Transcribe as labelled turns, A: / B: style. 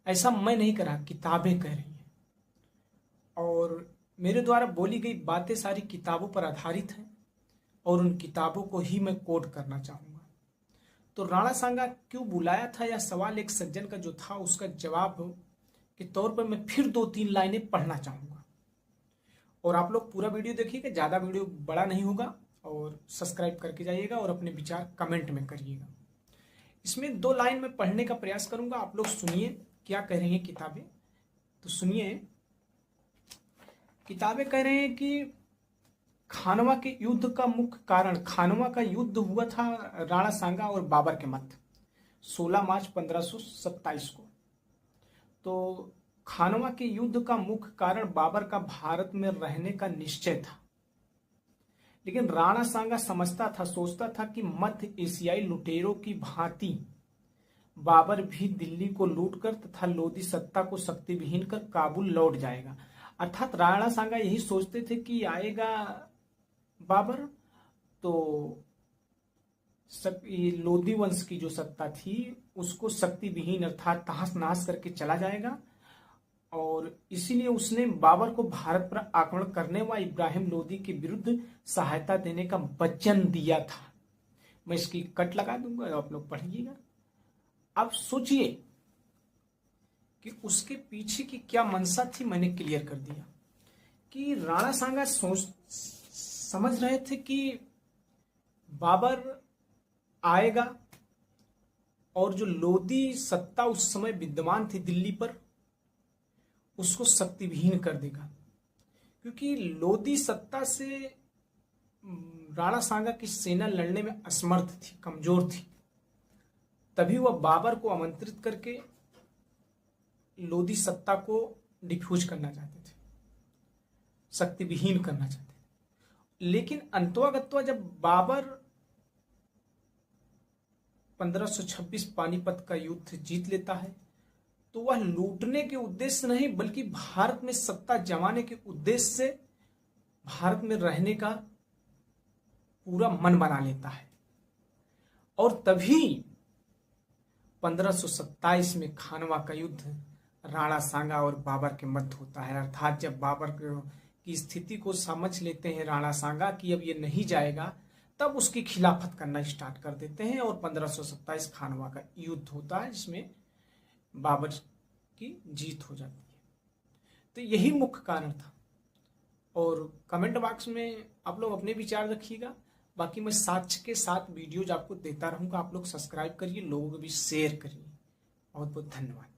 A: ऐसा मैं नहीं कह रहा, किताबें कह रही हैं। और मेरे द्वारा बोली गई बातें सारी किताबों पर आधारित हैं और उन किताबों को ही मैं कोट करना चाहूँगा। तो राणा सांगा क्यों बुलाया था, यह सवाल एक सज्जन का जो था उसका जवाब के तौर पर मैं फिर 2-3 लाइनें पढ़ना चाहूँगा। और आप लोग पूरा वीडियो देखिएगा, ज़्यादा वीडियो बड़ा नहीं होगा, और सब्सक्राइब करके जाइएगा और अपने विचार कमेंट में करिएगा। इसमें 2 लाइन में पढ़ने का प्रयास करूंगा, आप लोग सुनिए क्या कह रही हैं किताबें। तो सुनिए, किताबें कह रहे हैं कि खानवा के युद्ध का मुख्य कारण, खानवा का युद्ध हुआ था राणा सांगा और बाबर के मध्य 16 मार्च 1527 को। तो खानवा के युद्ध का मुख्य कारण बाबर का भारत में रहने का निश्चय था। लेकिन राणा सांगा समझता था, सोचता था कि मध्य एशियाई लुटेरों की भांति बाबर भी दिल्ली को लूटकर तथा लोधी सत्ता को शक्ति विहीन कर काबुल लौट जाएगा। अर्थात राणा सांगा यही सोचते थे कि आएगा बाबर तो लोधी वंश की जो सत्ता थी उसको शक्ति विहीन अर्थात तहस नहस करके चला जाएगा, और इसीलिए उसने बाबर को भारत पर आक्रमण करने व इब्राहिम लोदी के विरुद्ध सहायता देने का वचन दिया था। मैं इसकी कट लगा दूंगा, आप लोग पढ़िएगा। अब सोचिए कि उसके पीछे की क्या मंशा थी, मैंने क्लियर कर दिया कि राणा सांगा समझ रहे थे कि बाबर आएगा और जो लोदी सत्ता उस समय विद्यमान थी दिल्ली पर उसको शक्तिविहीन कर देगा, क्योंकि लोदी सत्ता से राणा सांगा की सेना लड़ने में असमर्थ थी, कमजोर थी। तभी वह बाबर को आमंत्रित करके लोदी सत्ता को डिफ्यूज करना चाहते थे, शक्ति विहीन करना चाहते थे। लेकिन अंतवागत्वा जब बाबर 1526 पानीपत का युद्ध जीत लेता है तो वह लूटने के उद्देश्य से नहीं बल्कि भारत में सत्ता जमाने के उद्देश्य से भारत में रहने का पूरा मन बना लेता है। और तभी 1527 में खानवा का युद्ध राणा सांगा और बाबर के मध्य होता है। अर्थात जब बाबर की स्थिति को समझ लेते हैं राणा सांगा कि अब ये नहीं जाएगा, तब उसकी खिलाफत करना स्टार्ट कर देते हैं और 1527 खानवा का युद्ध होता है जिसमें बाबर की जीत हो जाती है। तो यही मुख्य कारण था। और कमेंट बॉक्स में आप लोग अपने विचार रखिएगा। बाकी मैं साक्ष्य के साथ वीडियोज आपको देता रहूंगा। आप लोग सब्सक्राइब करिए, लोगों को भी शेयर करिए। बहुत बहुत धन्यवाद।